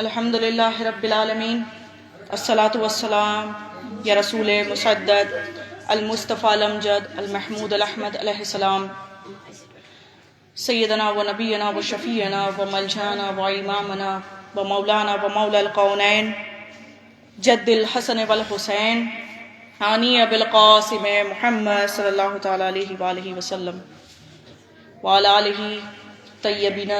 الحمدللہ رب العالمین، الصلاۃ والسلام یا رسول مسدد المصطفیٰ الامجد المحمود الاحمد علیہ السلام، سیدنا و نبینا و شفیعنا و ملجانا و امامنا و مولانا و مولا القونین جد الحسن والحسین حانی بالقاسم محمد صلی اللہ تعالی علیہ وآلہ وسلم وعلی آلہ طیبین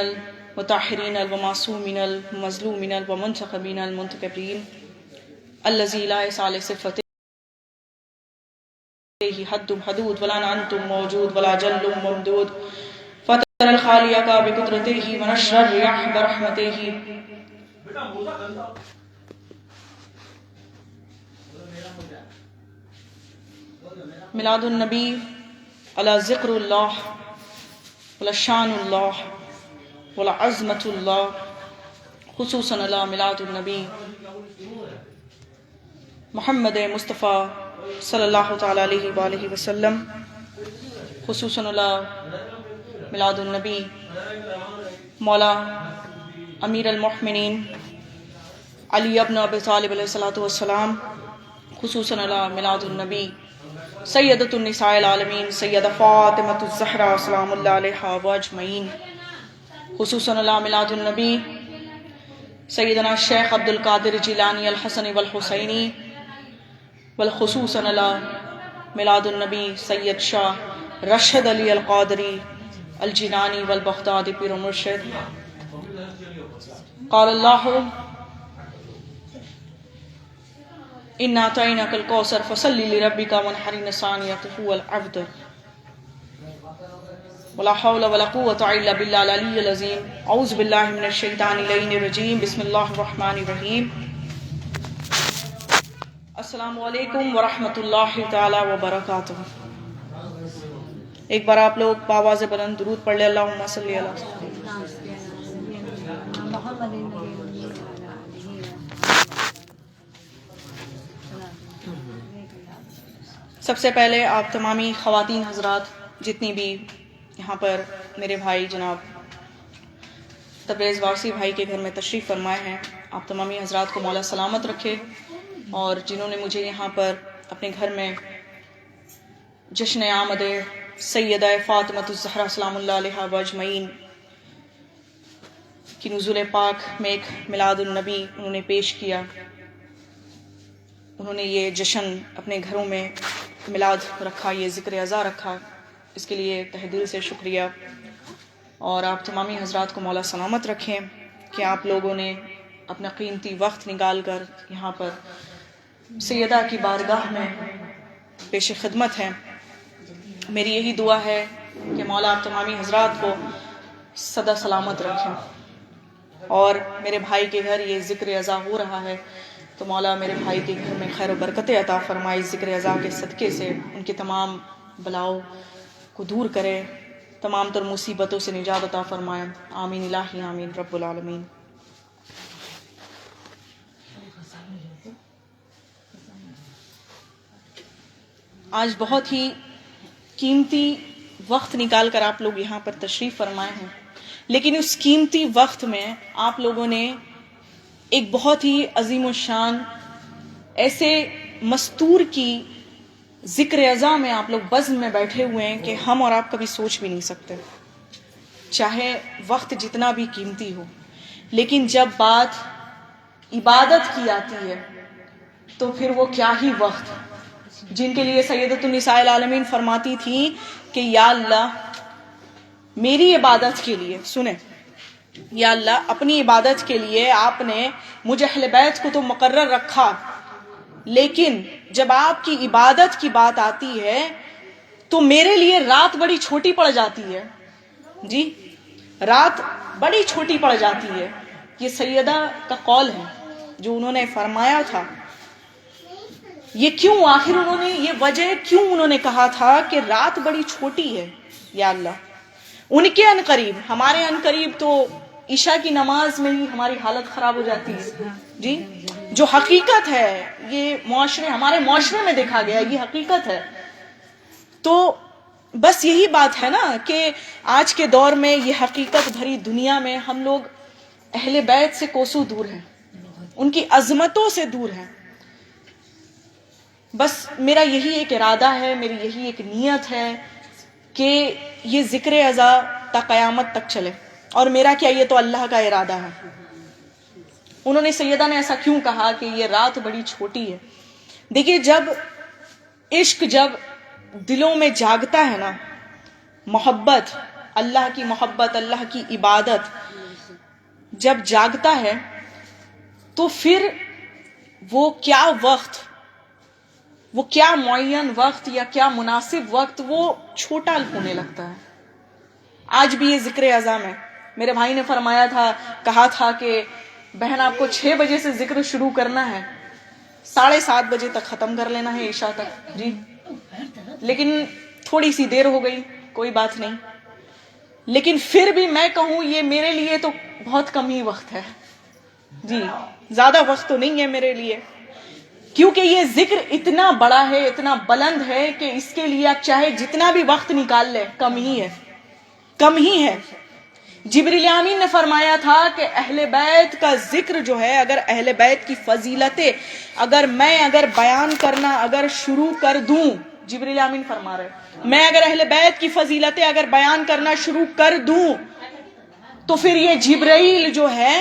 المطہرین المعصومین المظلومین المنتخبین المنتکبرین الذی لا یسع صفته حد حدود ولا انتم موجود ولا جل ممدود فطر الخالق بقدرته ونشر الرياح برحمته میلاد النبی علی ذکر اللہ ولا شان اللہ ولا عظمت اللہ، خصوصاً علی میلاد النبی محمد مصطفیٰ صلی اللہ تعالی علیہ وآلہ وسلم، خصوصاً علی میلاد النبی مولا امیر المؤمنین علی ابن ابی طالب علیہ الصلوۃ والسلام، خصوصاً علی میلاد النبی سیدۃ النساء العالمین سیدہ فاطمۃ الزہرا سلام اللہ علیہا و اجمعین، خصوصاً علی میلاد النبی سیدنا شیخ عبد القادر جیلانی الحسنی والحسینی، والخصوصاً علی میلاد النبی سید شاہ رشد علی القادری الجیلانی والبغدادی پیر و مرشد۔ قال اللہ اِنَّا أَعْطَيْنَاكَ الْكَوْثَرَ فَصَلِّ لِرَبِّكَ وَانْحَرْ إِنَّ شَانِئَكَ هُوَ الْأَبْتَرُ۔ ولا حول ولا قوة إلا بالله العلي العظيم۔ اعوذ باللہ من الشیطان اللعین الرجیم، بسم اللہ الرحمن الرحیم۔ السلام علیکم ورحمۃ اللہ تعالی وبرکاتہ۔ ایک بار آپ لوگ بآواز بلند درود پڑھ لیں، اللہم صلی علی سب سے پہلے آپ تمامی خواتین حضرات جتنی بھی یہاں پر میرے بھائی جناب تبریز وارسی بھائی کے گھر میں تشریف فرمائے ہیں، آپ تمامی حضرات کو مولا سلامت رکھے، اور جنہوں نے مجھے یہاں پر اپنے گھر میں جشن آمد سیدہ فاطمۃ الزہرا سلام اللہ علیہا و اجمعین کی نزول پاک میں ایک میلاد النبی انہوں نے پیش کیا، انہوں نے یہ جشن اپنے گھروں میں میلاد رکھا، یہ ذکر ازا رکھا، اس کے لیے تہ دل سے شکریہ۔ اور آپ تمامی حضرات کو مولا سلامت رکھیں کہ آپ لوگوں نے اپنا قیمتی وقت نکال کر یہاں پر سیدہ کی بارگاہ میں پیش خدمت ہے۔ میری یہی دعا ہے کہ مولا آپ تمامی حضرات کو سدا سلامت رکھیں، اور میرے بھائی کے گھر یہ ذکر ازا ہو رہا ہے تو مولا میرے بھائی کے گھر میں خیر و برکت عطا فرمائے، ذکر ازا کے صدقے سے ان کے تمام بلاؤں کو دور کرے، تمام تر مصیبتوں سے نجات عطا فرمائے، آمین الہی آمین رب العالمین۔ آج بہت ہی قیمتی وقت نکال کر آپ لوگ یہاں پر تشریف فرمائے ہیں، لیکن اس قیمتی وقت میں آپ لوگوں نے ایک بہت ہی عظیم الشان ایسے مستور کی ذکر ازا میں آپ لوگ بزم میں بیٹھے ہوئے ہیں کہ ہم اور آپ کبھی سوچ بھی نہیں سکتے، چاہے وقت جتنا بھی قیمتی ہو، لیکن جب بات عبادت کی آتی ہے تو پھر وہ کیا ہی وقت، جن کے لیے سیدۃ النساء العالمین فرماتی تھی کہ یا اللہ میری عبادت کے لیے، سنیں، یا اللہ اپنی عبادت کے لیے آپ نے مجھے اہل بیت کو تو مقرر رکھا، لیکن جب آپ کی عبادت کی بات آتی ہے تو میرے لیے رات بڑی چھوٹی پڑ جاتی ہے، جی رات بڑی چھوٹی پڑ جاتی ہے۔ یہ سیدہ کا قول ہے جو انہوں نے فرمایا تھا۔ یہ کیوں، آخر انہوں نے یہ وجہ کیوں انہوں نے کہا تھا کہ رات بڑی چھوٹی ہے یا اللہ؟ ان کے ان قریب، ہمارے ان قریب تو عشاء کی نماز میں ہی ہماری حالت خراب ہو جاتی ہے، جی جو حقیقت ہے، یہ معاشرے، ہمارے معاشرے میں دیکھا گیا، یہ حقیقت ہے۔ تو بس یہی بات ہے نا کہ آج کے دور میں یہ حقیقت بھری دنیا میں ہم لوگ اہل بیت سے کوسوں دور ہیں، ان کی عظمتوں سے دور ہیں. بس میرا یہی ایک ارادہ ہے، میری یہی ایک نیت ہے کہ یہ ذکر ازا تا قیامت تک چلے. اور میرا کیا، یہ تو اللہ کا ارادہ ہے. انہوں نے سیدہ نے ایسا کیوں کہا کہ یہ رات بڑی چھوٹی ہے؟ دیکھیے، جب عشق جب دلوں میں جاگتا ہے نا، محبت، اللہ کی محبت، اللہ کی عبادت جب جاگتا ہے تو پھر وہ کیا وقت، وہ کیا معین وقت یا کیا مناسب وقت وہ چھوٹا ہونے لگتا ہے. آج بھی یہ ذکر اعظم ہے. میرے بھائی نے فرمایا تھا، کہا تھا کہ بہن آپ کو 6 بجے سے ذکر شروع کرنا ہے، 7:30 بجے تک ختم کر لینا ہے، عشاء تک. جی، لیکن تھوڑی سی دیر ہو گئی، کوئی بات نہیں. لیکن پھر بھی میں کہوں یہ میرے لیے تو بہت کم ہی وقت ہے. جی، زیادہ وقت تو نہیں ہے میرے لیے، کیونکہ یہ ذکر اتنا بڑا ہے، اتنا بلند ہے کہ اس کے لیے آپ چاہے جتنا بھی وقت نکال لیں کم ہی ہے، کم ہی ہے. جبریل امین نے فرمایا تھا کہ اہل بیت کا ذکر جو ہے، اگر اہل بیت کی فضیلتیں اگر بیان کرنا اگر شروع کر دوں، جبریل امین فرما رہے میں اگر اہل بیت کی فضیلتیں اگر بیان کرنا شروع کر دوں تو پھر یہ جبرائیل جو ہے،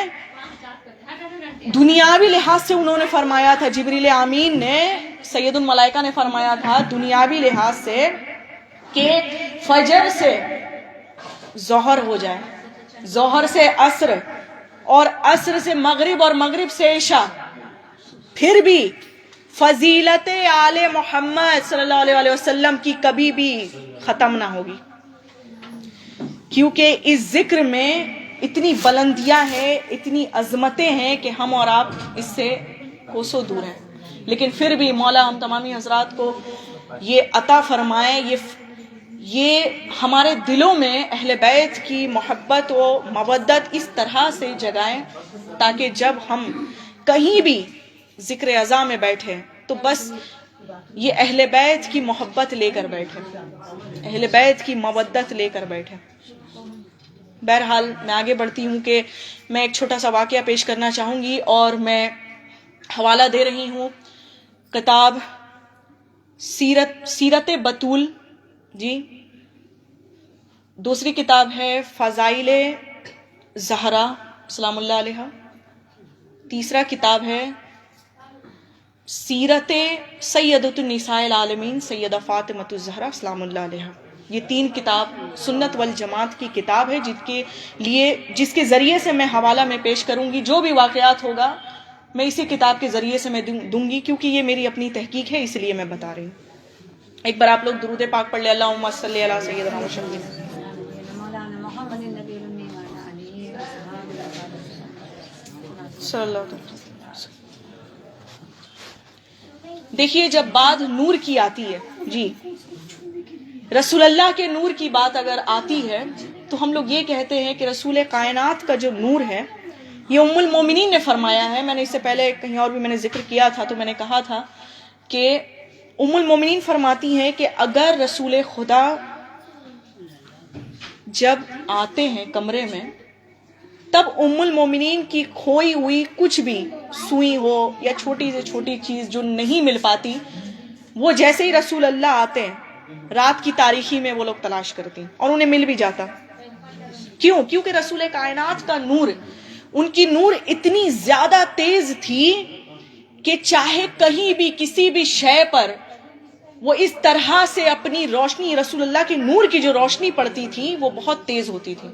دنیاوی لحاظ سے انہوں نے فرمایا تھا، جبریل امین نے، سید الملائکہ نے فرمایا تھا دنیاوی لحاظ سے کہ فجر سے ظہر ہو جائے، ظہر سے عصر، اور عصر سے مغرب، اور مغرب سے عشاء، پھر بھی فضیلت آل محمد صلی اللہ علیہ وسلم کی کبھی بھی ختم نہ ہوگی، کیونکہ اس ذکر میں اتنی بلندیاں ہیں، اتنی عظمتیں ہیں کہ ہم اور آپ اس سے کوسوں دور ہیں. لیکن پھر بھی مولا ہم تمامی حضرات کو یہ عطا فرمائے، یہ ہمارے دلوں میں اہل بیت کی محبت و مودت اس طرح سے جگائیں تاکہ جب ہم کہیں بھی ذکر ازا میں بیٹھے تو بس یہ اہل بیت کی محبت لے کر بیٹھے، اہل بیت کی مودت لے کر بیٹھے. بہرحال میں آگے بڑھتی ہوں کہ میں ایک چھوٹا سا واقعہ پیش کرنا چاہوں گی، اور میں حوالہ دے رہی ہوں کتاب سیرت بطول. جی، دوسری کتاب ہے فضائل زہرا سلام اللہ علیہ. تیسرا کتاب ہے سیرت سیدۃ النساء العالمین سیدہ فاطمۃ الزہرا سلام اللہ علیہ. یہ 3 کتاب سنت والجماعت کی کتاب ہے، جس کے ذریعے سے میں حوالہ میں پیش کروں گی. جو بھی واقعات ہوگا میں اسی کتاب کے ذریعے سے میں دوں گی، کیونکہ یہ میری اپنی تحقیق ہے، اس لیے میں بتا رہی ہوں. ایک بار آپ لوگ درود پاک پڑھ لیں، اللہم صلی علی سیدنا محمد. صلی اللہ علیہ وسلم. دیکھیے، جب بات نور کی آتی ہے، جی، رسول اللہ کے نور کی بات اگر آتی ہے تو ہم لوگ یہ کہتے ہیں کہ رسول کائنات کا جو نور ہے، یہ ام المومنین نے فرمایا ہے. میں نے اس سے پہلے کہیں اور بھی میں نے ذکر کیا تھا، تو میں نے کہا تھا کہ ام المومنین فرماتی ہیں کہ اگر رسول خدا جب آتے ہیں کمرے میں، تب ام المومنین کی کھوئی ہوئی کچھ بھی سوئی ہو یا چھوٹی سے چھوٹی چیز جو نہیں مل پاتی، وہ جیسے ہی رسول اللہ آتے ہیں رات کی تاریکی میں وہ لوگ تلاش کرتی اور انہیں مل بھی جاتا. کیوں؟ کیونکہ رسول کائنات کا نور، ان کی نور اتنی زیادہ تیز تھی کہ چاہے کہیں بھی کسی بھی شے پر وہ اس طرح سے اپنی روشنی، رسول اللہ کے نور کی جو روشنی پڑتی تھی وہ بہت تیز ہوتی تھی.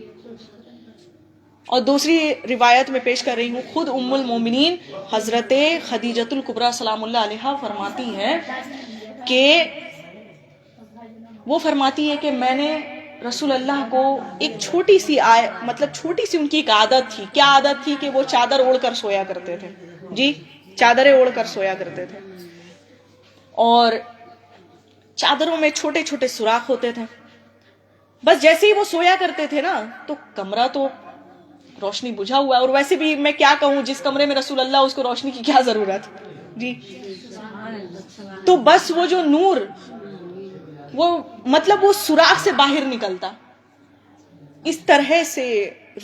اور دوسری روایت میں پیش کر رہی ہوں، خود ام المومنین حضرت خدیجۃ الکبریٰ سلام اللہ علیہا فرماتی ہیں کہ وہ فرماتی ہے کہ میں نے رسول اللہ کو ایک چھوٹی سی چھوٹی سی ان کی ایک عادت تھی. کیا عادت تھی؟ کہ وہ چادر اوڑھ کر سویا کرتے تھے. جی، چادریں اوڑھ کر سویا کرتے تھے، اور چادروں میں چھوٹے چھوٹے سوراخ ہوتے تھے. بس جیسے ہی وہ سویا کرتے تھے نا، تو کمرہ تو روشنی بجھا ہوا ہے، اور ویسے بھی میں کیا کہوں، جس کمرے میں رسول اللہ، اس کو روشنی کی کیا ضرورت. جی، تو بس وہ جو نور، وہ سوراخ سے باہر نکلتا. اس طرح سے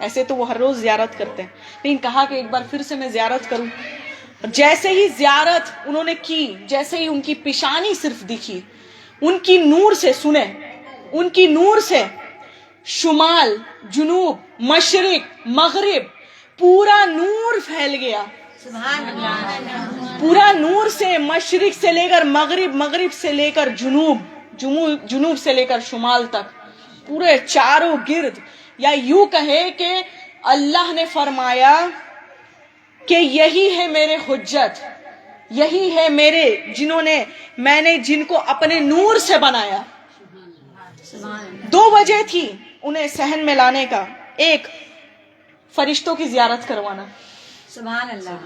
ایسے تو وہ ہر روز زیارت کرتے ہیں، لیکن کہا کہ ایک بار پھر سے میں زیارت کروں. جیسے ہی زیارت انہوں نے کی، جیسے ہی ان کی پیشانی صرف دکھی، ان کی نور سے سنیں، ان کی نور سے شمال، جنوب، مشرق، مغرب پورا نور پھیل گیا. پورا نور سے مشرق سے لے کر مغرب، مغرب سے لے کر جنوب، جنوب سے لے کر شمال تک پورے چاروں گرد. یا یوں کہے کہ اللہ نے فرمایا کہ یہی ہے میرے حجت، یہی ہے میرے میں نے جن کو اپنے نور سے بنایا. 2 وجہ تھی انہیں صحن میں لانے کا. ایک، فرشتوں کی زیارت کروانا، سبحان اللہ،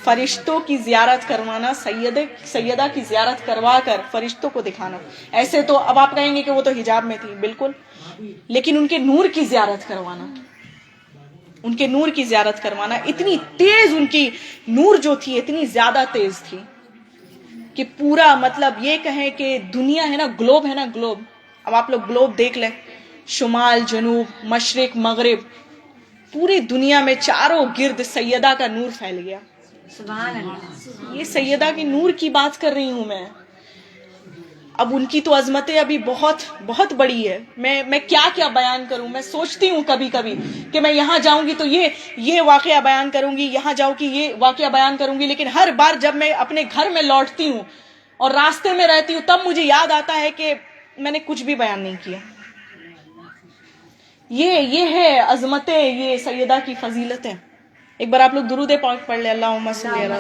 فرشتوں کی زیارت کروانا، سیدہ کی زیارت کروا کر فرشتوں کو دکھانا. ایسے تو اب آپ کہیں گے کہ وہ تو حجاب میں تھی، بالکل، لیکن ان کے نور کی زیارت کروانا، ان کے نور کی زیارت کروانا. اتنی تیز ان کی نور جو تھی، اتنی زیادہ تیز تھی کہ پورا مطلب یہ کہیں کہ دنیا ہے نا، گلوب ہے نا، گلوب. اب آپ لوگ گلوب دیکھ لیں، شمال، جنوب، مشرق، مغرب، پوری دنیا میں چاروں گرد سیدہ کا نور پھیل گیا. سبحان اللہ. یہ سیدہ کی نور کی بات کر رہی ہوں میں. اب ان کی تو عظمتیں ابھی بہت بہت بڑی ہے. میں کیا کیا بیان کروں. میں سوچتی ہوں کبھی کبھی کہ میں یہاں جاؤں گی تو یہ واقعہ بیان کروں گی، یہاں جاؤں گی یہ واقعہ بیان کروں گی، لیکن ہر بار جب میں اپنے گھر میں لوٹتی ہوں اور راستے میں رہتی ہوں تب مجھے یاد آتا ہے کہ میں نے کچھ بھی بیان نہیں کیا. یہ ہے عظمتیں، یہ سیدہ کی فضیلتیں. ایک بار آپ لوگ درود پاک پڑھ لیں، اللہم صلی علی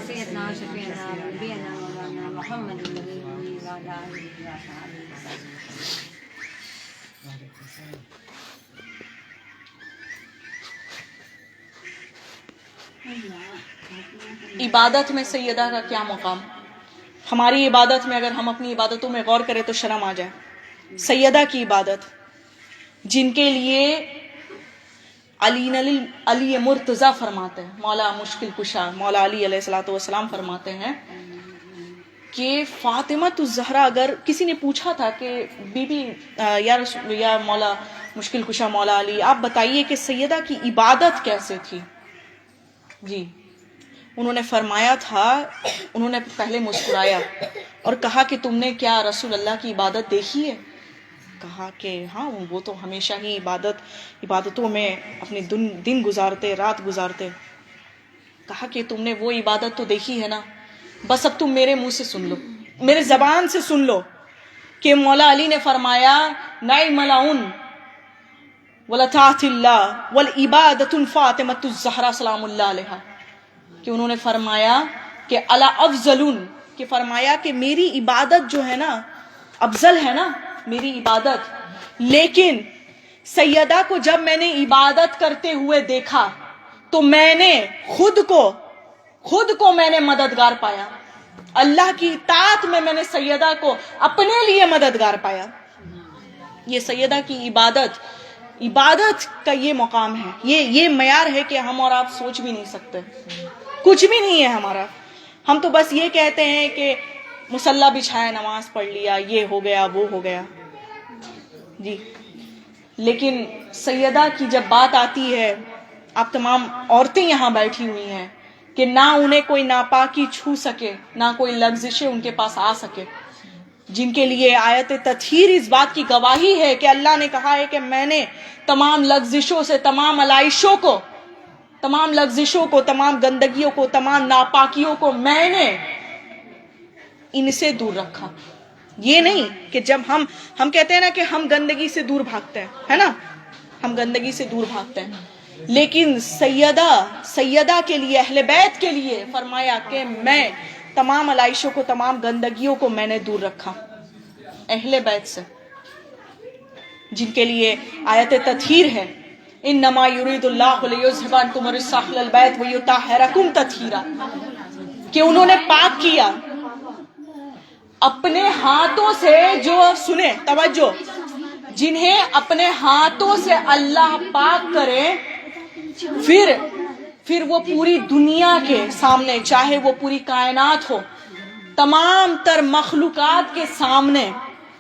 سیدنا شفیعنا نبینا مولانا محمد النبی وعلی آلہ وصحبہ. عبادت میں سیدہ کا کیا مقام. ہماری عبادت میں اگر ہم اپنی عبادتوں میں غور کریں تو شرم آ جائے. سیدہ کی عبادت، جن کے لیے علی مرتضی فرماتے ہیں، مولا مشکل کشا مولا علی علیہ الصلوۃ والسلام فرماتے ہیں کہ فاطمہ الزہرا، اگر کسی نے پوچھا تھا کہ بی بی یا مولا مشکل کشا مولا علی، آپ بتائیے کہ سیدہ کی عبادت کیسے تھی. جی، انہوں نے فرمایا تھا، انہوں نے پہلے مسکرایا اور کہا کہ تم نے کیا رسول اللہ کی عبادت دیکھی ہے. کہا کہ ہاں، وہ تو ہمیشہ ہی عبادتوں میں اپنے دن گزارتے، رات گزارتے. کہا کہ تم نے وہ عبادت تو دیکھی ہے نا، بس اب تم میرے منہ سے سن لو، میرے زبان سے سن لو کہ مولا علی نے فرمایا نعم العون ولطاعت اللہ والعبادۃ فاطمۃ الزہرا سلام اللہ علیہا، کہ انہوں نے فرمایا کہ الا افضلون، کہ فرمایا کہ میری عبادت جو ہے نا افضل ہے نا میری عبادت. لیکن سیدہ کو جب میں نے عبادت کرتے ہوئے دیکھا تو میں نے خود کو میں نے مددگار پایا. اللہ کی اطاعت میں نے سیدہ کو اپنے لیے مددگار پایا. یہ سیدہ کی عبادت کا یہ مقام ہے، یہ معیار ہے کہ ہم اور آپ سوچ بھی نہیں سکتے. کچھ بھی نہیں ہے ہمارا. ہم تو بس یہ کہتے ہیں کہ مصلی بچھایا، نماز پڑھ لیا، یہ ہو گیا، وہ ہو گیا. جی، لیکن سیدہ کی جب بات آتی ہے، آپ تمام عورتیں یہاں بیٹھی ہوئی ہیں کہ نہ انہیں کوئی ناپاکی چھو سکے، نہ کوئی لغزشیں ان کے پاس آ سکے، جن کے لیے آیت تطہیر اس بات کی گواہی ہے کہ اللہ نے کہا ہے کہ میں نے تمام لغزشوں سے، تمام علائشوں کو، تمام گندگیوں کو، تمام ناپاکیوں کو میں نے ان سے دور رکھا. یہ نہیں کہ جب ہم کہتے ہیں نا کہ ہم گندگی سے دور بھاگتے ہیں، ہے نا، ہم گندگی سے دور بھاگتے ہیں، لیکن سیدہ کے لیے، اہل بیت کے لیے فرمایا کہ میں تمام علائشوں کو، تمام گندگیوں کو میں نے دور رکھا اہل بیت سے، جن کے لیے آیت تطہیر ہے انما یرید اللہ لیذھب عنکم الرجس اہل البیت ویطہرکم تطہیرا، کہ انہوں نے پاک کیا اپنے ہاتھوں سے. جو سنیں توجہ، جنہیں اپنے ہاتھوں سے اللہ پاک کرے، پھر وہ پوری دنیا کے سامنے، چاہے وہ پوری کائنات ہو، تمام تر مخلوقات کے سامنے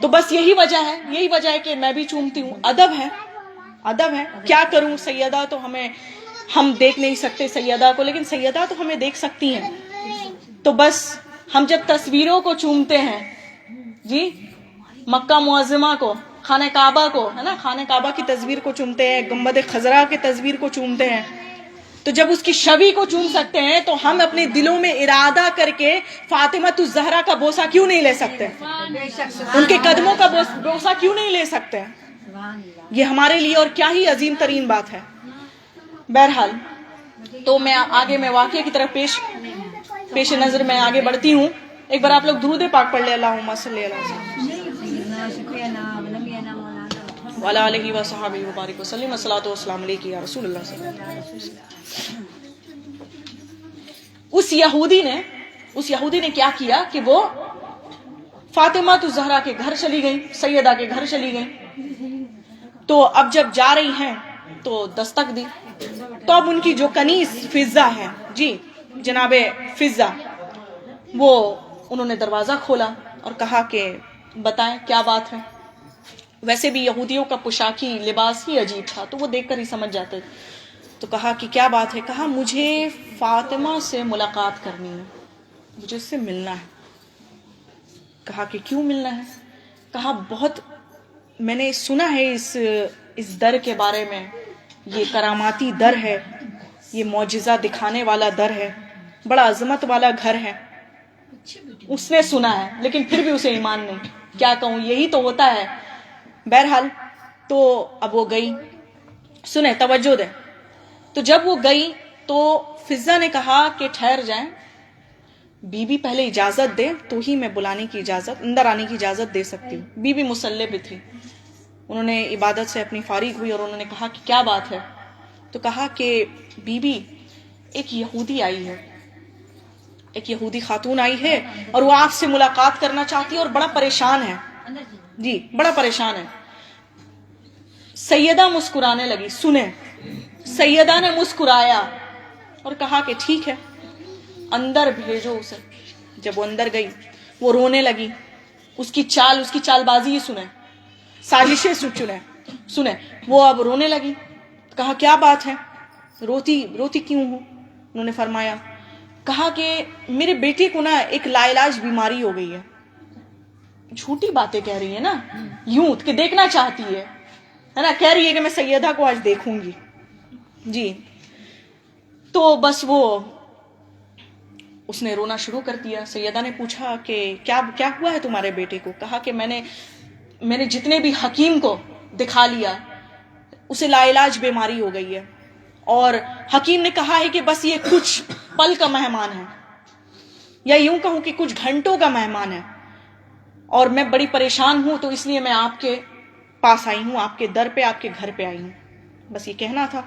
تو بس یہی وجہ ہے کہ میں بھی چومتی ہوں. ادب ہے. کیا کروں؟ سیدہ تو ہم دیکھ نہیں سکتے سیدہ کو، لیکن سیدہ تو ہمیں دیکھ سکتی ہیں. تو بس ہم جب تصویروں کو چومتے ہیں، جی، مکہ معظمہ کو، خانہ کعبہ کو، ہے نا، خانہ کعبہ کی تصویر کو چومتے ہیں، گنبد خضرا کی تصویر کو چومتے ہیں، تو جب اس کی شبیہ کو چوم سکتے ہیں تو ہم اپنے دلوں میں ارادہ کر کے فاطمہ الزہرا کا بوسہ کیوں نہیں لے سکتے؟ ان کے قدموں کا بوسہ کیوں نہیں لے سکتے؟ یہ ہمارے لیے اور کیا ہی عظیم ترین بات ہے. بہرحال تو میں واقعے کی طرف پیش نظر میں آگے بڑھتی ہوں. ایک بار آپ لوگ درود پاک پڑھ لیں. اللہم صلی علی وعلی آلہ وصحبہ وبارک وسلم. الصلاۃ والسلام علیک یا رسول اللہ صلی اللہ علیہ وسلم. اس یہودی نے کیا کیا کہ وہ فاطمہ الزہرا کے گھر چلی گئی، سیدہ کے گھر چلی گئی. تو اب جب جا رہی ہیں تو دستک دی. تو اب ان کی جو کنیز فضہ ہے، جی جناب فضہ، وہ انہوں نے دروازہ کھولا اور کہا کہ بتائیں کیا بات ہے. ویسے بھی یہودیوں کا پوشاکی لباس ہی عجیب تھا، تو وہ دیکھ کر ہی سمجھ جاتے. تو کہا کہ کیا بات ہے؟ کہا مجھے فاطمہ سے ملاقات کرنی ہے، مجھے اس سے ملنا ہے. کہا کہ کیوں ملنا ہے؟ کہا بہت میں نے سنا ہے اس در کے بارے میں، یہ کراماتی در ہے، یہ معجزہ دکھانے والا در ہے، بڑا عظمت والا گھر ہے. اس نے سنا ہے لیکن پھر بھی اسے ایمان نہیں. کیا کہوں، یہی تو ہوتا ہے. بہرحال تو اب وہ گئی. سنیں، توجہ دیں. تو جب وہ گئی تو فضہ نے کہا کہ ٹھہر جائیں، بی بی پہلے اجازت دے تو ہی میں بلانے کی اجازت، اندر آنے کی اجازت دے سکتی ہوں. بی بی مصلی پہ تھی. انہوں نے عبادت سے اپنی فارغ ہوئی اور انہوں نے کہا کہ کیا بات ہے؟ تو کہا کہ بی بی ایک یہودی آئی ہے، ایک یہودی خاتون آئی ہے اور وہ آپ سے ملاقات کرنا چاہتی ہے اور بڑا پریشان ہے. جی بڑا پریشان ہے. سیدہ مسکرانے لگی. سنیں، سیدہ نے مسکرایا اور کہا کہ ٹھیک ہے اندر بھیجو اسے. جب وہ اندر گئی وہ رونے لگی. اس کی چال بازی سنیں، سازشیں سنیں. وہ اب رونے لگی. کہا کیا بات ہے، روتی کیوں ہوں؟ انہوں نے فرمایا، کہا کہ میرے بیٹے کو نا ایک لاعلاج بیماری ہو گئی ہے. جھوٹی باتیں کہہ رہی ہے نا، یوں کہ دیکھنا چاہتی ہے نا، کہہ رہی ہے کہ میں سیدہ کو آج دیکھوں گی. جی تو بس اس نے رونا شروع کر دیا. سیدہ نے پوچھا کہ کیا ہوا ہے تمہارے بیٹے کو؟ کہا کہ میں نے جتنے بھی حکیم کو دکھا لیا، اسے لاعلاج بیماری ہو گئی ہے، اور حکیم نے کہا ہے کہ بس یہ کچھ پل کا مہمان ہے، یا یوں کہوں کہ کچھ گھنٹوں کا مہمان ہے، اور میں بڑی پریشان ہوں، تو اس لیے میں آپ کے پاس آئی ہوں، آپ کے در پہ، آپ کے گھر پہ آئی ہوں. بس یہ کہنا تھا.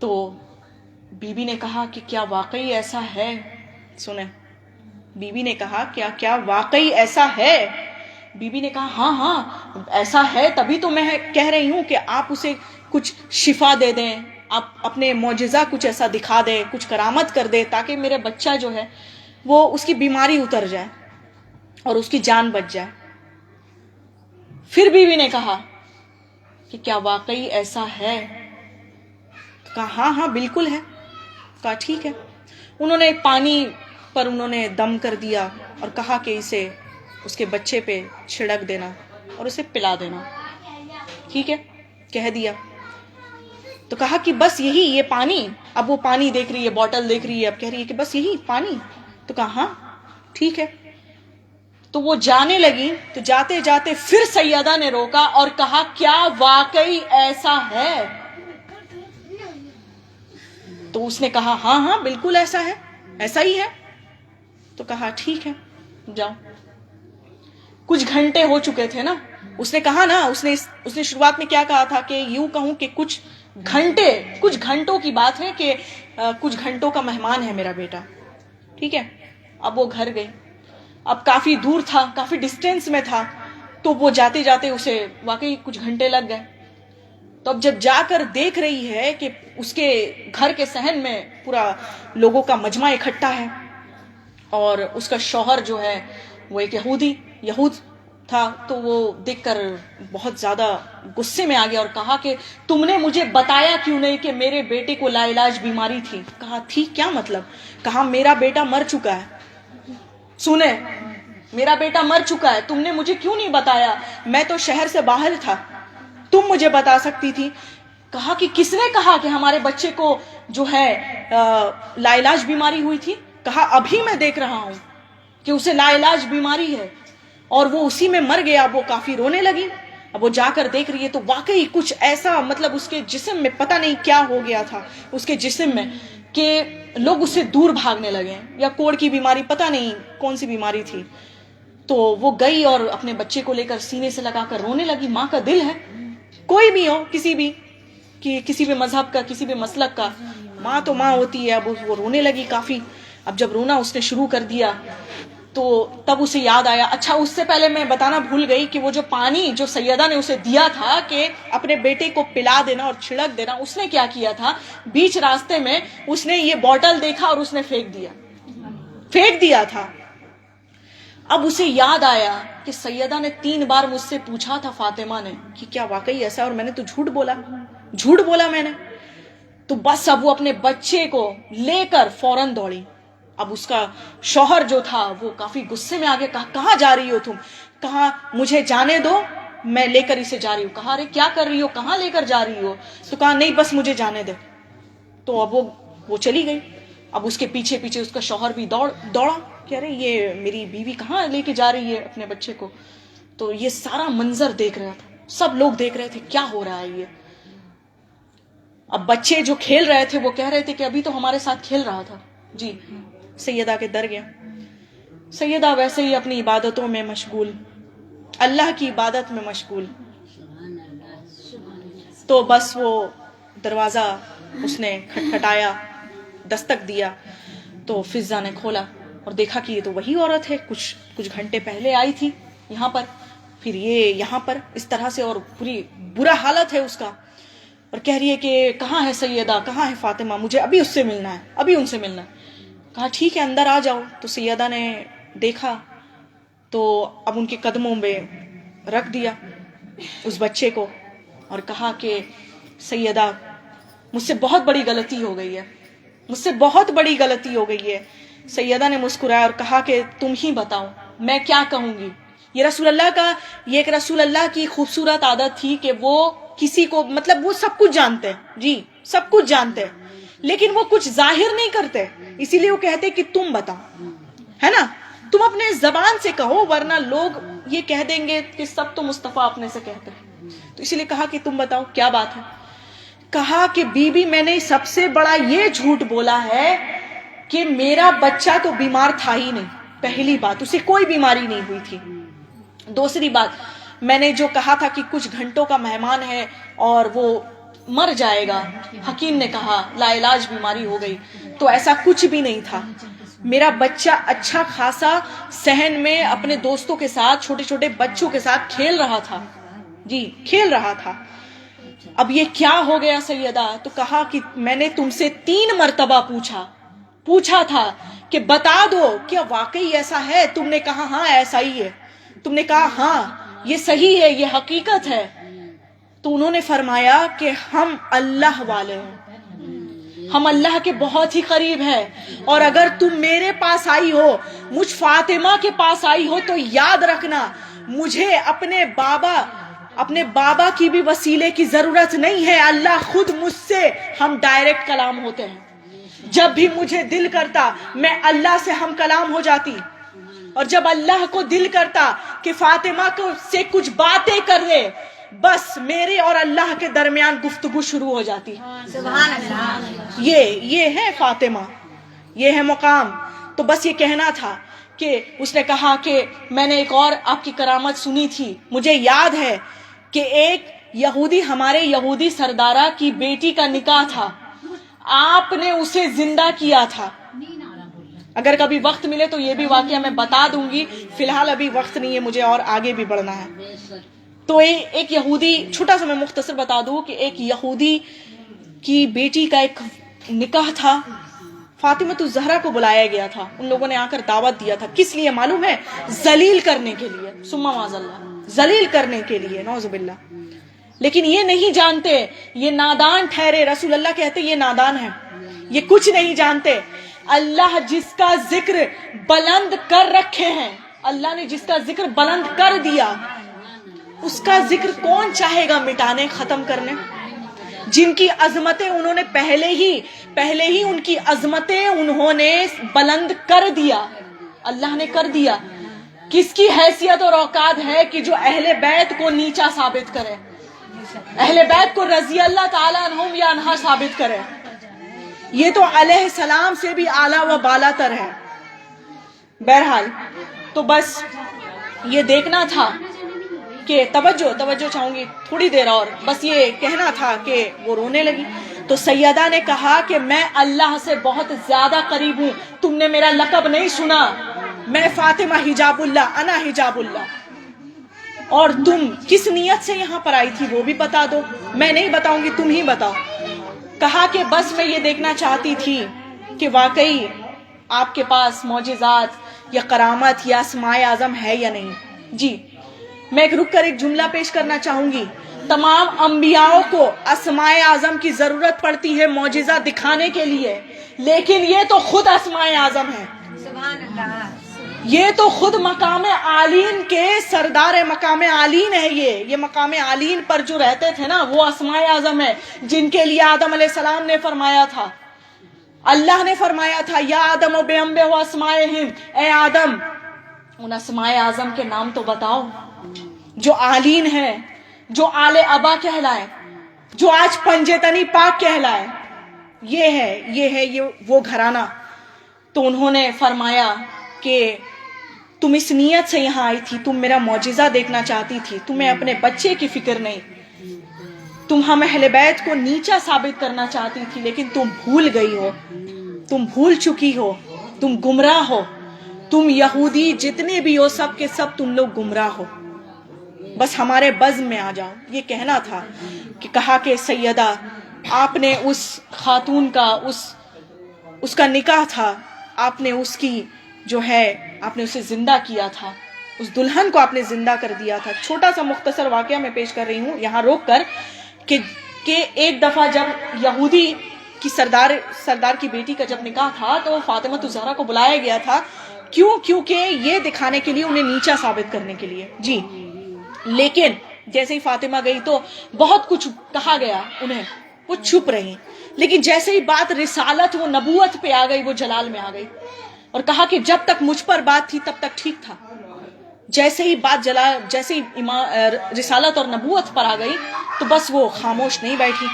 تو بی بی نے کہا کہ کیا واقعی ایسا ہے؟ سنیں، بی بی نے کہا کیا واقعی ایسا ہے؟ بی بی نے کہا ہاں ایسا ہے، تبھی تو میں کہہ رہی ہوں کہ آپ اسے کچھ شفا دے دیں، آپ اپنے معجزہ کچھ ایسا دکھا دیں، کچھ کرامت کر دیں، تاکہ میرے بچہ جو ہے وہ اس کی بیماری اتر جائے اور اس کی جان بچ جائے. پھر بی بی نے کہا کہ کیا واقعی ایسا ہے؟ کہا ہاں بالکل ہے. کہا ٹھیک ہے. انہوں نے پانی پر دم کر دیا اور کہا کہ اسے اس کے بچے پہ چھڑک دینا اور اسے پلا دینا. ٹھیک ہے، کہہ دیا. تو کہا کہ بس یہی، یہ پانی؟ اب وہ پانی دیکھ رہی ہے، بوٹل دیکھ رہی ہے، اب کہہ رہی ہے کہ بس یہی پانی؟ تو کہا ہاں ٹھیک ہے. تو وہ جانے لگی. تو جاتے جاتے پھر سیدہ نے روکا اور کہا کیا واقعی ایسا ہے؟ تو اس نے کہا ہاں بالکل ایسا ہے، ایسا ہی ہے. تو کہا ٹھیک ہے جاؤ. کچھ گھنٹے ہو چکے تھے نا. اس نے کہا نا، اس نے شروعات میں کیا کہا تھا کہ یوں کہوں کہ کچھ گھنٹوں کی بات ہے، کہ کچھ گھنٹوں کا مہمان ہے میرا بیٹا. ٹھیک ہے. اب وہ گھر گئی. اب کافی دور تھا، کافی ڈسٹینس میں تھا، تو وہ جاتے جاتے اسے واقعی کچھ گھنٹے لگ گئے. تو اب جب جا کر دیکھ رہی ہے کہ اس کے گھر کے صحن میں پورا لوگوں کا مجمع اکٹھا ہے، اور اس کا شوہر جو ہے وہ ایک یہودی یہود تھا تو وہ دیکھ کر بہت زیادہ غصے میں آ گیا اور کہا کہ تم نے مجھے بتایا کیوں نہیں کہ میرے بیٹے کو لا علاج بیماری تھی. کہا تھی کیا مطلب؟ کہا میرا بیٹا مر چکا ہے. سنیں، میرا بیٹا مر چکا ہے، تم نے مجھے کیوں نہیں بتایا؟ میں تو شہر سے باہر تھا، تم مجھے بتا سکتی تھی. کہا کہ کس نے کہا کہ ہمارے بچے کو جو ہے لا علاج بیماری ہوئی تھی؟ کہا ابھی میں دیکھ رہا ہوں کہ اسے لا علاج بیماری ہے اور وہ اسی میں مر گیا. اب وہ کافی رونے لگی. اب وہ جا کر دیکھ رہی ہے تو واقعی کچھ ایسا مطلب اس کے جسم میں پتہ نہیں کیا ہو گیا تھا اس کے جسم میں کہ لوگ اس سے دور بھاگنے لگے، یا کوڑ کی بیماری، پتہ نہیں کون سی بیماری تھی. تو وہ گئی اور اپنے بچے کو لے کر سینے سے لگا کر رونے لگی. ماں کا دل ہے، کوئی بھی ہو، کسی بھی مذہب کا، کسی بھی مسلک کا، ماں تو ماں ہوتی ہے. اب وہ رونے لگی کافی. اب جب رونا اس نے شروع کر دیا تو تب اسے یاد آیا. اچھا، اس سے پہلے میں بتانا بھول گئی کہ وہ جو پانی جو سیدہ نے اسے دیا تھا کہ اپنے بیٹے کو پلا دینا اور چھڑک دینا، اس نے کیا کیا تھا؟ بیچ راستے میں اس نے یہ بوٹل دیکھا اور اس نے پھینک دیا تھا. اب اسے یاد آیا کہ سیدہ نے 3 بار مجھ سے پوچھا تھا، فاطمہ نے، کہ کیا واقعی ایسا؟ اور میں نے تو جھوٹ بولا میں نے. تو بس اب وہ اپنے بچے کو لے کر فوراً دوڑی. اب اس کا شوہر جو تھا وہ کافی غصے میں آگے. کہا کہاں جا رہی ہو تم؟ کہا مجھے جانے دو، میں لے کر اسے جا رہی ہوں. کہا ارے کیا کر رہی ہو، کہاں لے کر جا رہی ہو؟ تو کہا نہیں بس مجھے جانے دے. تو اب وہ چلی گئی. اب اس کے پیچھے اس کا شوہر بھی دوڑا کہ ارے یہ میری بیوی کہاں لے کے جا رہی ہے اپنے بچے کو. تو یہ سارا منظر دیکھ رہا تھا، سب لوگ دیکھ رہے تھے کیا ہو رہا ہے یہ. اب بچے جو کھیل رہے تھے وہ کہہ رہے تھے کہ ابھی تو ہمارے ساتھ کھیل رہا تھا. جی، سیدہ کے در گیا. سیدہ ویسے ہی اپنی عبادتوں میں مشغول، اللہ کی عبادت میں مشغول. تو بس وہ دروازہ اس نے کھٹکھٹایا، دستک دیا. تو فضا نے کھولا اور دیکھا کہ یہ تو وہی عورت ہے کچھ گھنٹے پہلے آئی تھی یہاں پر، پھر یہ یہاں پر اس طرح سے، اور پوری برا حالت ہے اس کا. اور کہہ رہی ہے کہ کہاں ہے سیدہ، کہاں ہے فاطمہ، مجھے ابھی اس سے ملنا ہے، ابھی ان سے ملنا ہے. کہا ٹھیک ہے اندر آ جاؤ. تو سیدہ نے دیکھا تو اب ان کے قدموں میں رکھ دیا اس بچے کو اور کہا کہ سیدہ مجھ سے بہت بڑی غلطی ہو گئی ہے، مجھ سے بہت بڑی غلطی ہو گئی ہے. سیدہ نے مسکرایا اور کہا کہ تم ہی بتاؤ میں کیا کہوں گی. یہ ایک رسول اللہ کی خوبصورت عادت تھی کہ وہ کسی کو مطلب وہ سب کچھ جانتے ہیں، جی سب کچھ جانتے ہیں، لیکن وہ کچھ ظاہر نہیں کرتے. اسی لیے وہ کہتے کہ تم بتاؤ، ہے نا، تم اپنے زبان سے کہو، ورنہ لوگ یہ کہہ دیں گے کہ سب تو مصطفیٰ اپنے سے کہتے ہیں. تو اسی لیے کہا کہ تم بتاؤ کیا بات ہے. کہا کہ بی بی میں نے سب سے بڑا یہ جھوٹ بولا ہے کہ میرا بچہ تو بیمار تھا ہی نہیں. پہلی بات، اسے کوئی بیماری نہیں ہوئی تھی. دوسری بات، میں نے جو کہا تھا کہ کچھ گھنٹوں کا مہمان ہے اور وہ مر جائے گا، حکیم نے کہا لا علاج بیماری ہو گئی، تو ایسا کچھ بھی نہیں تھا. میرا بچہ اچھا خاصا صحن میں اپنے دوستوں کے ساتھ، چھوٹے چھوٹے بچوں کے ساتھ کھیل رہا تھا. جی کھیل رہا تھا. اب یہ کیا ہو گیا سیدہ؟ تو کہا کہ میں نے تم سے 3 مرتبہ پوچھا تھا کہ بتا دو کیا واقعی ایسا ہے. تم نے کہا ہاں ایسا ہی ہے. تم نے کہا ہاں یہ صحیح ہے، یہ حقیقت ہے. تو انہوں نے فرمایا کہ ہم اللہ والے ہیں، ہم اللہ کے بہت ہی قریب ہیں، اور اگر تم میرے پاس آئی ہو، مجھ فاطمہ کے پاس آئی ہو، تو یاد رکھنا مجھے اپنے بابا کی بھی وسیلے کی ضرورت نہیں ہے. اللہ خود مجھ سے ہم ڈائریکٹ کلام ہوتے ہیں. جب بھی مجھے دل کرتا میں اللہ سے ہم کلام ہو جاتی، اور جب اللہ کو دل کرتا کہ فاطمہ کو سے کچھ باتیں کر دے، بس میرے اور اللہ کے درمیان گفتگو شروع ہو جاتی. سبحان اللہ. یہ ہے فاطمہ، یہ ہے مقام. تو بس یہ کہنا تھا کہ اس نے کہا کہ میں نے ایک اور آپ کی کرامت سنی تھی. مجھے یاد ہے کہ ایک ہمارے یہودی سردارہ کی بیٹی کا نکاح تھا، آپ نے اسے زندہ کیا تھا. اگر کبھی وقت ملے تو یہ بھی واقعہ میں بتا دوں گی، فی الحال ابھی وقت نہیں ہے مجھے اور آگے بھی بڑھنا ہے. تو ایک یہودی، چھوٹا سا میں مختصر بتا دوں کہ ایک یہودی کی بیٹی کا ایک نکاح تھا. فاطمہ الزہرا کو بلایا گیا تھا، ان لوگوں نے آ کر دعوت دیا تھا، کس لیے معلوم ہے؟ ذلیل کرنے کے لیے، ثم معاذ اللہ، ذلیل کرنے کے لیے، نعوذ باللہ. لیکن یہ نہیں جانتے، یہ نادان ٹھہرے. رسول اللہ کہتے یہ نادان ہے، یہ کچھ نہیں جانتے. اللہ جس کا ذکر بلند کر رکھے ہیں، اللہ نے جس کا ذکر بلند کر دیا، اس کا ذکر کون چاہے گا مٹانے، ختم کرنے؟ جن کی عظمتیں انہوں نے پہلے ہی ان کی عظمتیں انہوں نے بلند کر دیا، اللہ نے کر دیا. کس کی حیثیت اور اوقات ہے کہ جو اہل بیت کو نیچا ثابت کرے، اہل بیت کو رضی اللہ تعالیٰ عنہم یا عنہا ثابت کرے؟ یہ تو علیہ السلام سے بھی اعلیٰ و بالا تر ہے. بہرحال تو بس یہ دیکھنا تھا کہ توجہ چاہوں گی تھوڑی دیر اور، بس یہ کہنا تھا کہ وہ رونے لگی. تو سیدہ نے کہا کہ میں اللہ سے بہت زیادہ قریب ہوں، تم نے میرا لقب نہیں سنا، میں فاطمہ حجاب اللہ، انا حجاب اللہ. اور تم کس نیت سے یہاں پر آئی تھی وہ بھی بتا دو. میں نہیں بتاؤں گی، تم ہی بتاؤ. کہا کہ بس میں یہ دیکھنا چاہتی تھی کہ واقعی آپ کے پاس معجزات یا کرامت یا اسماء اعظم ہے یا نہیں. جی میں رک کر ایک جملہ پیش کرنا چاہوں گی. تمام انبیاءوں کو اسماء اعظم کی ضرورت پڑتی ہے معجزہ دکھانے کے لیے، لیکن یہ تو خود اسماء اعظم ہے. سبحان اللہ. یہ تو خود مقام عالین کے سردار مقام عالین ہے. یہ مقام عالین پر جو رہتے تھے نا، وہ اسماء اعظم ہے جن کے لیے آدم علیہ السلام نے فرمایا تھا، اللہ نے فرمایا تھا یا آدم و بے و اسمائہم، اے آدم ان اسماء اعظم کے نام تو بتاؤ جو عالین ہے، جو آل ابا کہلائے، جو آج پنجتنی پاک کہلائے. یہ ہے وہ گھرانہ. تو انہوں نے فرمایا کہ تم اس نیت سے یہاں آئی تھی، تم میرا معجزہ دیکھنا چاہتی تھی، تمہیں اپنے بچے کی فکر نہیں، تم ہم اہل بیت کو نیچا ثابت کرنا چاہتی تھی، لیکن تم بھول گئی ہو، تم بھول چکی ہو، تم گمراہ ہو، تم یہودی جتنے بھی ہو سب کے سب تم لوگ گمراہ ہو. بس ہمارے بزم میں آ جاؤ. یہ کہنا تھا کہ کہا کہ سیدہ آپ نے اس خاتون کا اس کا نکاح تھا، آپ نے اس کی جو ہے آپ نے اسے زندہ کیا تھا، اس دلہن کو آپ نے زندہ کر دیا تھا. چھوٹا سا مختصر واقعہ میں پیش کر رہی ہوں یہاں روک کر کہ ایک دفعہ جب یہودی کی سردار کی بیٹی کا جب نکاح تھا تو فاطمہ الزہرا کو بلایا گیا تھا. کیونکہ یہ دکھانے کے لیے، انہیں نیچا ثابت کرنے کے لیے. جی لیکن جیسے ہی فاطمہ گئی تو بہت کچھ کہا گیا انہیں، وہ چھپ رہی. لیکن جیسے ہی بات رسالت و نبوت پہ آ گئی وہ جلال میں آ گئی اور کہا کہ جب تک مجھ پر بات تھی تب تک ٹھیک تھا، جیسے ہی رسالت اور نبوت پر آ گئی تو بس وہ خاموش نہیں بیٹھی،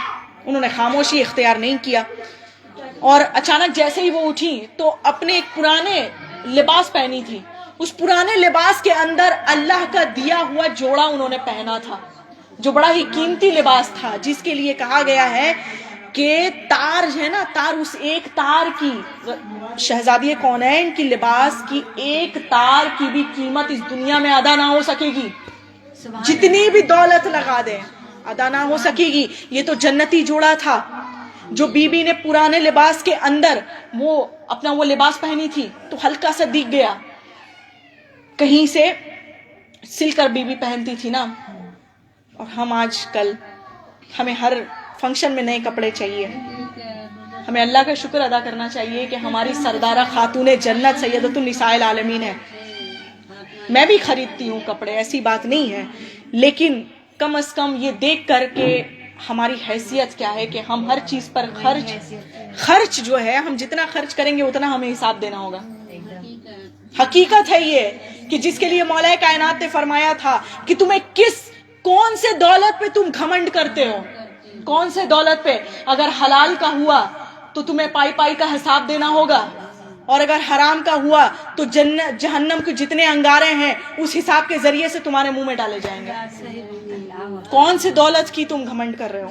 انہوں نے خاموشی اختیار نہیں کیا. اور اچانک جیسے ہی وہ اٹھی تو اپنے ایک پرانے لباس پہنی تھی، اس پرانے لباس کے اندر اللہ کا دیا ہوا جوڑا انہوں نے پہنا تھا، جو بڑا ہی قیمتی لباس تھا، جس کے لیے کہا گیا ہے کہ تار ہے نا، تار، اس ایک تار کی، شہزادی کونین کی لباس کی ایک تار کی بھی قیمت اس دنیا میں ادا نہ ہو سکے گی، جتنی بھی دولت لگا دیں ادا نہ ہو سکے گی. یہ تو جنتی جوڑا تھا جو بی بی نے پرانے لباس کے اندر وہ اپنا وہ لباس پہنی تھی تو ہلکا سا دکھ گیا، کہیں سے سل کر بی بی پہنتی تھی نا. اور ہم آج کل ہمیں ہر فنکشن میں نئے کپڑے چاہیے. ہمیں اللہ کا شکر ادا کرنا چاہیے کہ ہماری سردارہ خاتون جنت سیدۃ النساء العالمین ہے. میں بھی خریدتی ہوں کپڑے، ایسی بات نہیں ہے، لیکن کم از کم یہ دیکھ کر کہ ہماری حیثیت کیا ہے کہ ہم ہر چیز پر خرچ جو ہے، ہم جتنا خرچ کریں گے اتنا ہمیں حساب دینا ہوگا. حقیقت ہے یہ کہ جس کے لیے مولا کائنات نے فرمایا تھا کہ تمہیں کون سے دولت پہ تم گھمنڈ کرتے ہو، کون سے دولت پہ، اگر حلال کا ہوا تو تمہیں پائی کا حساب دینا ہوگا، اور اگر حرام کا ہوا تو جہنم کے جتنے انگارے ہیں اس حساب کے ذریعے سے تمہارے منہ میں ڈالے جائیں گے. کون سے دولت کی تم گھمنڈ کر رہے ہو؟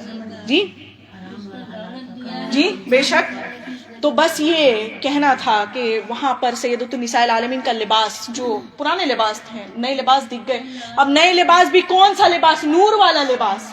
جی بے شک. تو بس یہ کہنا تھا کہ وہاں پر سیدۃ النساء العالمین کا لباس، جو پرانے لباس تھے، نئے لباس دکھ گئے. اب نئے لباس بھی کون سا لباس؟ نور والا لباس،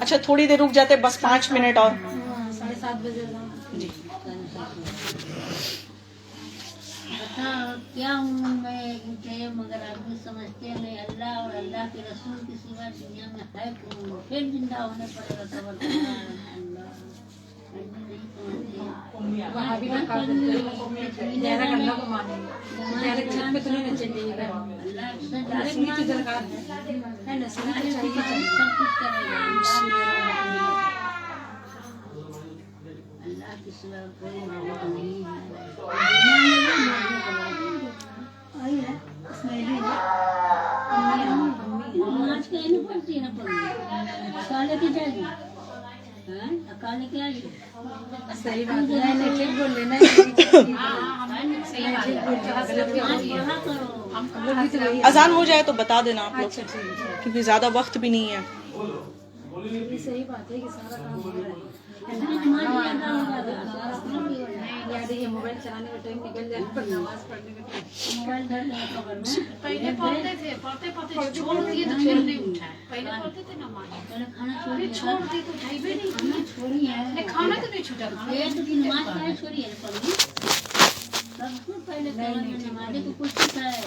اچھا تھوڑی دیر رک جاتے بس 5 منٹ اور. 7:30 بجے جی کیا ہوں میں کہ مگر آدمی سمجھتے ہیں میں اللہ اور اللہ کے رسول کے سوا دنیا میں ہے کون, پھر زندہ ہونے پڑے گا صبر کرنا. اللہ کے سوا کوئی معبود نہیں ہے. آج کا نہیں پڑتی ہے نا پڑھنے اکالے کی جائے اکالے کیا صحیح بات ہے. اذان ہو جائے تو بتا دینا آپ لوگ, کیونکہ زیادہ وقت بھی نہیں ہے. صحیح بات ہے کہ سارا کام ہو رہا ہے. موبائل چلانے کا ٹائم نکل جائے پر نماز پڑھنے کا موبائل پہلے پڑھتے تھے, پڑھتے چھوڑ دیے تو پھر نہیں اٹھائے. پہلے پڑھتے تھے نماز, پہلے چھوڑ دیے تو اٹھائی بھی نہیں. چھوڑی ہے کھانا تو نہیں چھوٹا, نماز پڑھے چھوڑی ہے پڑھی سب کچھ پہلے نمازیں کو کچھ سکھایا ہے.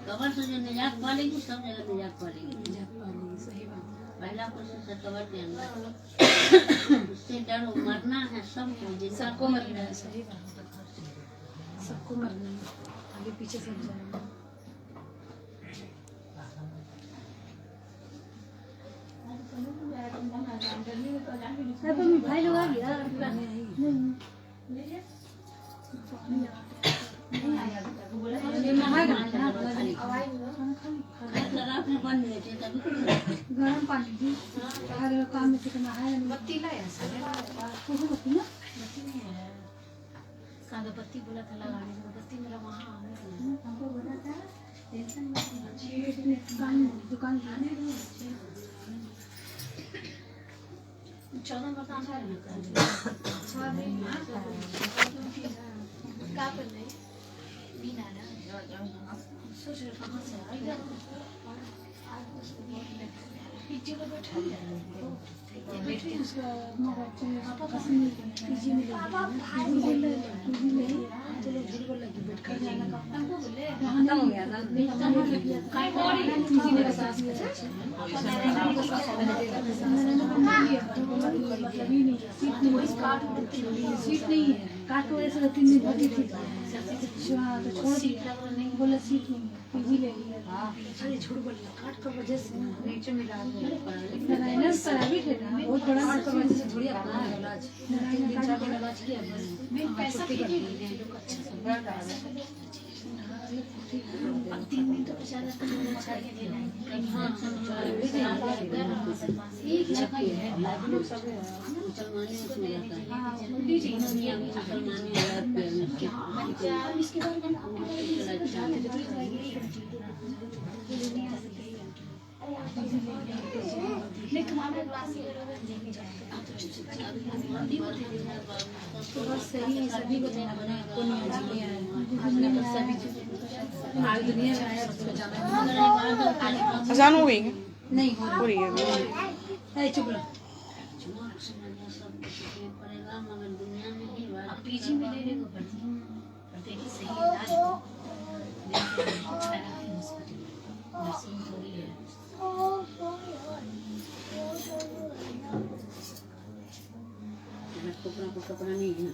قبر سے جو نجات پالے گی سب جگہ نجات پالے گی. صحیح بات. پہلا کوشش ہے قبر کے اندر, اس سے ڈرو, مرنا ہے سب کو مرنا ہے. صحیح بات, سب کو مرنا ہے, آگے پیچھے سب جانا ہے. بھائی لوگ آ گیا گرم پانی دی کام بتی لایا سادہ بتی بولا تھا لگانے میں, بتی میرا وہاں ہم کو بولا تھا دکان سیٹ نہیں ہے, کاٹ کی وجہ سے 3 دن ہوتی تھی تو چھوڑ دیا, بولا سیٹ نہیں ہے پی جی لے لیا. چھوڑ بولیا کاٹ کی وجہ سے نیچے ملا پرائیویٹ ہے نا, بہت بڑا کاٹ کی وجہ سے تھوڑی اپنا علاج 3 دن علاج کیا پیسہ اب 3 دن تو بچارا اذان ہو گئی نہیں ہو رہی ہے. پی جی میں لے لے پڑھتے صحیح علاج نرسنگ تھوڑی ہے. کپڑا نہیں ہے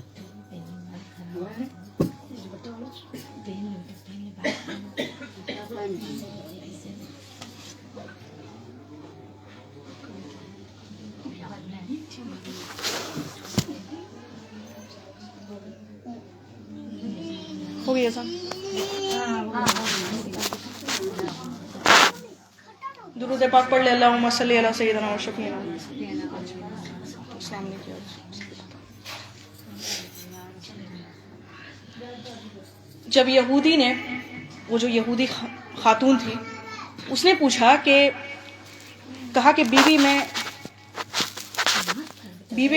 ہو گئی اذان. درود پاک پڑھ لے, اللہم صلی علی سیدنا و شفیعنا. السلام علیکم. جب یہودی نے, وہ جو یہودی خاتون تھی, اس نے پوچھا کہ کہا کہ بیوی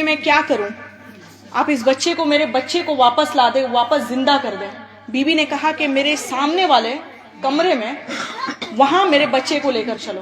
میں کیا کروں, آپ اس بچے کو, میرے بچے کو واپس لا دیں, واپس زندہ کر دیں. بیوی نے کہا کہ میرے سامنے والے کمرے میں, وہاں میرے بچے کو لے کر چلو.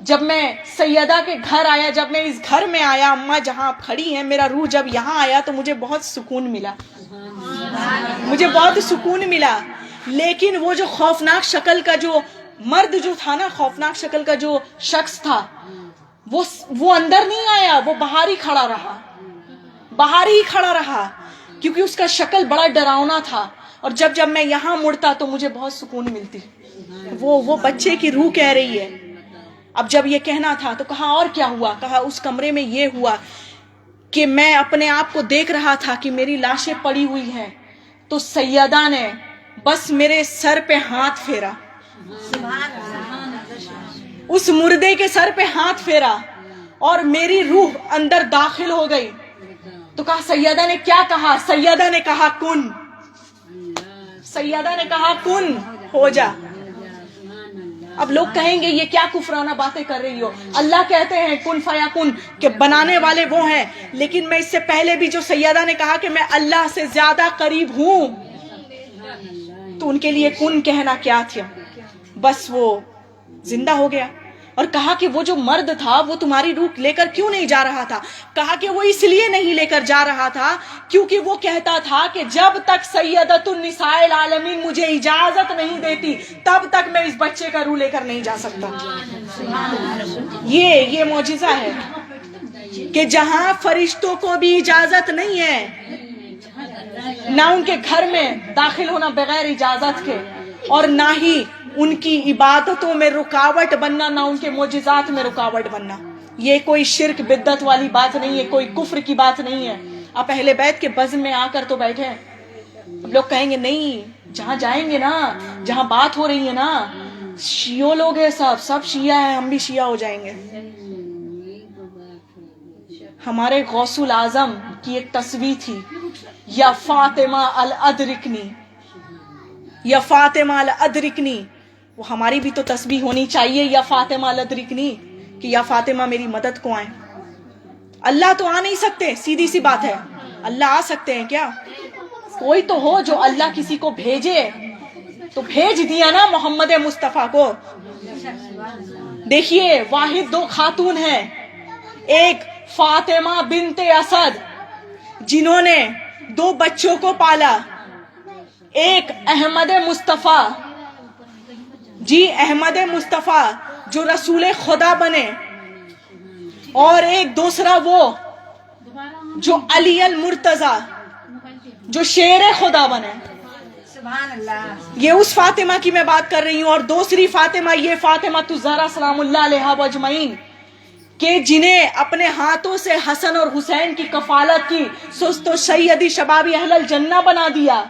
جب میں سیدہ کے گھر آیا، جب میں اس گھر میں آیا، اماں جہاں آپ کھڑی ہیں، میرا روح جب یہاں آیا تو مجھے بہت سکون ملا، مجھے بہت سکون ملا. لیکن وہ جو خوفناک شکل کا جو مرد جو تھا نا، خوفناک شکل کا جو شخص تھا، وہ اندر نہیں آیا، وہ باہر ہی کھڑا رہا، باہر ہی کھڑا رہا، کیونکہ اس کا شکل بڑا ڈراؤنا تھا. اور جب میں یہاں مڑتا تو مجھے بہت سکون ملتی. وہ بچے کی روح کہہ رہی ہے. اب جب یہ کہنا تھا تو کہا اور کیا ہوا؟ کہا اس کمرے میں یہ ہوا کہ میں اپنے آپ کو دیکھ رہا تھا کہ میری لاشیں پڑی ہوئی ہیں، تو سیدہ نے بس میرے سر پہ ہاتھ پھیرا، اس مردے کے سر پہ ہاتھ پھیرا اور میری روح اندر داخل ہو گئی. تو کہا سیدہ نے کیا کہا؟ سیدہ نے کہا کن، سیدہ نے کہا کن، ہو جا. اب لوگ کہیں گے یہ کیا کفرانہ باتیں کر رہی ہو؟ اللہ کہتے ہیں کن فیکن، کہ بنانے والے وہ ہیں. لیکن میں اس سے پہلے بھی جو سیدہ نے کہا کہ میں اللہ سے زیادہ قریب ہوں، تو ان کے لیے کن کہنا کیا تھا، بس وہ زندہ ہو گیا. اور کہا کہ وہ جو مرد تھا وہ تمہاری روح لے کر کیوں نہیں جا رہا تھا؟ کہا کہ وہ اس لیے نہیں لے کر جا رہا تھا کیونکہ وہ کہتا تھا کہ جب تک سیدۃ النساء العالمین مجھے اجازت نہیں دیتی تب تک میں اس بچے کا روح لے کر نہیں جا سکتا. یہ معجزہ ہے کہ جہاں فرشتوں کو بھی اجازت نہیں ہے، نہ ان کے گھر میں داخل ہونا بغیر اجازت کے، اور نہ ہی ان کی عبادتوں میں رکاوٹ بننا، نہ ان کے معجزات میں رکاوٹ بننا. یہ کوئی شرک بدعت والی بات نہیں ہے، کوئی کفر کی بات نہیں ہے. آپ اہل بیت کے بزم میں آ کر تو بیٹھے ہیں. اب لوگ کہیں گے نہیں، جہاں جائیں گے نا، جہاں بات ہو رہی ہے نا، شیعہ لوگ ہیں، سب شیعہ ہیں، ہم بھی شیعہ ہو جائیں گے. ہمارے غوث الاعظم کی ایک تسبیح تھی، یا فاطمہ الادرکنی، یا فاطمہ الادرکنی. وہ ہماری بھی تو تسبیح ہونی چاہیے، یا فاطمہ الادرکنی، کہ یا فاطمہ میری مدد کو آئیں. اللہ تو آ نہیں سکتے، سیدھی سی بات ہے. اللہ آ سکتے ہیں کیا؟ کوئی تو ہو جو اللہ کسی کو بھیجے. تو بھیج دیا نا محمد مصطفیٰ کو. دیکھیے واحد 2 خاتون ہیں، ایک فاطمہ بنت اسد جنہوں نے 2 بچوں کو پالا، ایک احمد مصطفیٰ، جی احمد مصطفیٰ جو رسول خدا بنے، اور ایک دوسرا وہ جو علی المرتضی جو شیر خدا بنے. یہ اس فاطمہ کی میں بات کر رہی ہوں. اور دوسری فاطمہ یہ فاطمہ الزہرا سلام اللہ علیہا اجمعین، کہ جنہیں اپنے ہاتھوں سے حسن اور حسین کی کفالت کی، سست و سیدی شبابی اہل الجنہ بنا دیا،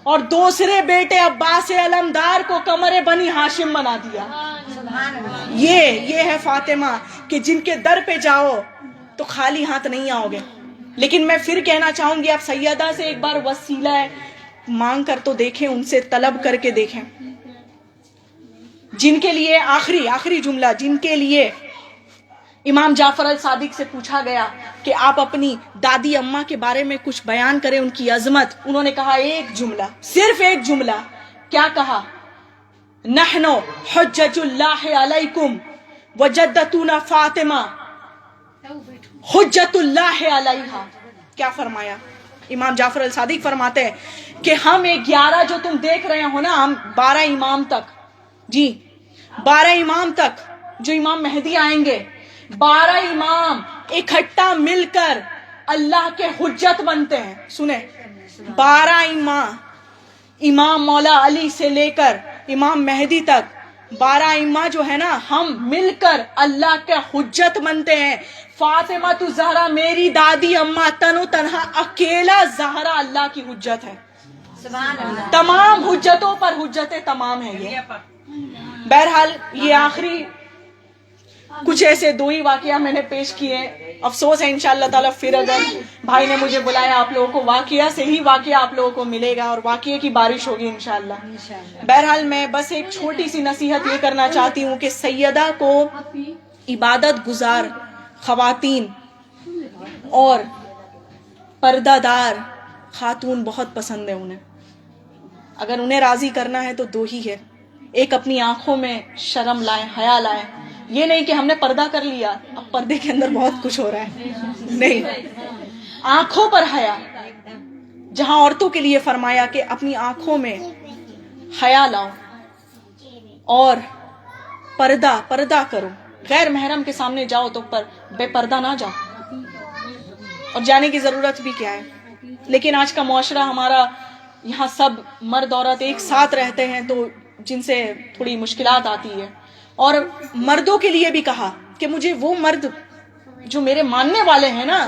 اور دوسرے بیٹے عباس علمدار کو قمر بنی ہاشم بنا دیا. یہ ہے فاطمہ کہ جن کے در پہ جاؤ تو خالی ہاتھ نہیں آؤ گے. لیکن میں پھر کہنا چاہوں گی آپ سیدہ سے ایک بار وسیلہ مانگ کر تو دیکھیں، ان سے طلب کر کے دیکھیں. جن کے لیے آخری جملہ، جن کے لیے امام جعفر الصادق سے پوچھا گیا کہ آپ اپنی دادی اماں کے بارے میں کچھ بیان کریں، ان کی عظمت. انہوں نے کہا ایک جملہ، صرف ایک جملہ. کیا کہا؟ نحن حجج اللہ علیکم وجدتنا فاطمہ حجت اللہ علیہا. کیا فرمایا؟ امام جعفر الصادق فرماتے ہیں کہ ہم 11 جو تم دیکھ رہے ہو نا، ہم 12 امام تک، جی 12 امام تک جو امام مہدی آئیں گے، 12 امام اکٹھا مل کر اللہ کے حجت بنتے ہیں. سنیں، 12 امام مولا علی سے لے کر امام مہدی تک 12 امام جو ہے نا، ہم مل کر اللہ کے حجت بنتے ہیں. فاطمہ تو زہرا میری دادی اماں تنو تنہا اکیلا زہرا اللہ کی حجت ہے. تمام حجتوں پر حجت تمام ہے. یہ بہرحال یہ آخری کچھ ایسے 2 ہی واقعہ میں نے پیش کیے. افسوس ہے انشاءاللہ تعالیٰ پھر اگر بھائی نے مجھے بلایا آپ لوگوں کو واقعہ سے ہی واقعہ آپ لوگوں کو ملے گا، اور واقعے کی بارش ہوگی انشاءاللہ. بہرحال میں بس ایک چھوٹی سی نصیحت یہ کرنا چاہتی ہوں کہ سیدہ کو عبادت گزار خواتین اور پردہ دار خاتون بہت پسند ہے انہیں. اگر انہیں راضی کرنا ہے تو 2 ہی ہے. ایک اپنی آنکھوں میں شرم لائیں، حیا لائیں، یہ نہیں کہ ہم نے پردہ کر لیا اب پردے کے اندر بہت کچھ ہو رہا ہے، نہیں، آنکھوں پر حیا، جہاں عورتوں کے لیے فرمایا کہ اپنی آنکھوں میں حیا لاؤ اور پردہ کرو، غیر محرم کے سامنے جاؤ تو بے پردہ نہ جاؤ، اور جانے کی ضرورت بھی کیا ہے. لیکن آج کا معاشرہ ہمارا، یہاں سب مرد عورت ایک ساتھ رہتے ہیں تو جن سے تھوڑی مشکلات آتی ہے. اور مردوں کے لیے بھی کہا کہ مجھے وہ مرد جو میرے ماننے والے ہیں نا،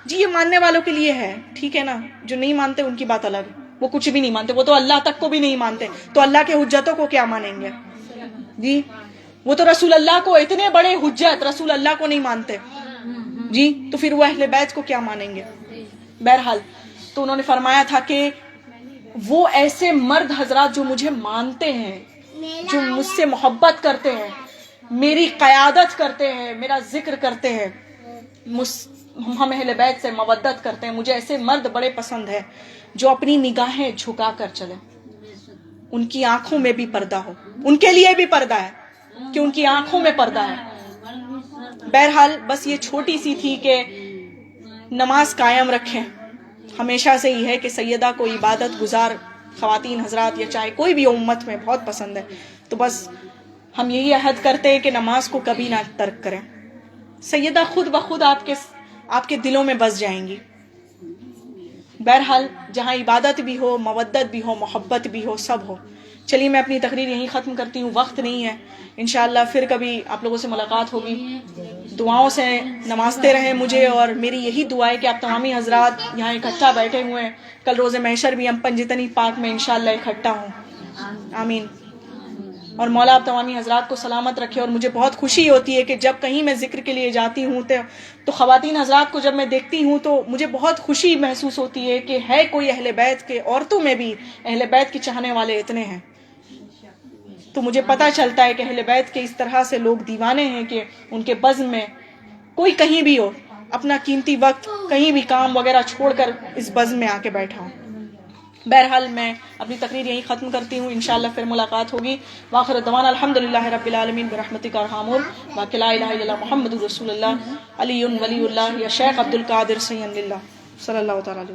جی یہ ماننے والوں کے لیے ہے، ٹھیک ہے نا، جو نہیں مانتے ان کی بات الگ ہے، وہ کچھ بھی نہیں مانتے، وہ تو اللہ تک کو بھی نہیں مانتے، تو اللہ کے حجتوں کو کیا مانیں گے جی، وہ تو رسول اللہ کو، اتنے بڑے حجت رسول اللہ کو نہیں مانتے جی، تو پھر وہ اہل بیت کو کیا مانیں گے. بہرحال تو انہوں نے فرمایا تھا کہ وہ ایسے مرد حضرات جو مجھے مانتے ہیں، جو مجھ سے محبت کرتے ہیں، میری قیادت کرتے ہیں، میرا ذکر کرتے ہیں، ہم اہل بیت سے مودت کرتے ہیں، مجھے ایسے مرد بڑے پسند ہے جو اپنی نگاہیں جھکا کر چلے، ان کی آنکھوں میں بھی پردہ ہو، ان کے لیے بھی پردہ ہے کہ ان کی آنکھوں میں پردہ ہے. بہرحال بس یہ چھوٹی سی تھی کہ نماز قائم رکھیں. ہمیشہ سے ہی ہے کہ سیدہ کو عبادت گزار خواتین حضرات یا چاہے کوئی بھی امت میں بہت پسند ہے، تو بس ہم یہی عہد کرتے ہیں کہ نماز کو کبھی نہ ترک کریں. سیدہ خود بخود آپ کے دلوں میں بس جائیں گی. بہرحال جہاں عبادت بھی ہو، مودت بھی ہو، محبت بھی ہو، سب ہو. چلیے میں اپنی تقریر یہیں ختم کرتی ہوں، وقت نہیں ہے، انشاءاللہ پھر کبھی آپ لوگوں سے ملاقات ہوگی. دعاؤں سے نوازتے رہیں مجھے، اور میری یہی دعا ہے کہ آپ تمامی حضرات یہاں اکٹھا بیٹھے ہوئے ہیں، کل روز محشر بھی ہم پنجتنی پاک میں انشاءاللہ اکٹھا ہوں، آمین. اور مولا آپ تمامی حضرات کو سلامت رکھے. اور مجھے بہت خوشی ہوتی ہے کہ جب کہیں میں ذکر کے لیے جاتی ہوں تو خواتین حضرات کو جب میں دیکھتی ہوں تو مجھے بہت خوشی محسوس ہوتی ہے کہ ہے کوئی اہل بیت کے، عورتوں میں بھی اہل بیت کے چاہنے والے اتنے ہیں. تو مجھے پتہ چلتا ہے کہ اہل بیت کے اس طرح سے لوگ دیوانے ہیں کہ ان کے بزم میں کوئی کہیں بھی ہو، اپنا قیمتی وقت کہیں بھی کام وغیرہ چھوڑ کر اس بزم میں آ کے بیٹھا ہوں. بہرحال میں اپنی تقریر یہیں ختم کرتی ہوں، انشاءاللہ پھر ملاقات ہوگی. وآخر دعوانا الحمدللہ رب العالمین برحمتک ارحم باقی لا الہ الا اللہ محمد رسول اللہ علی ولی اللہ یا شیخ عبد القادر سید اللہ صلی اللہ تعالی علیہ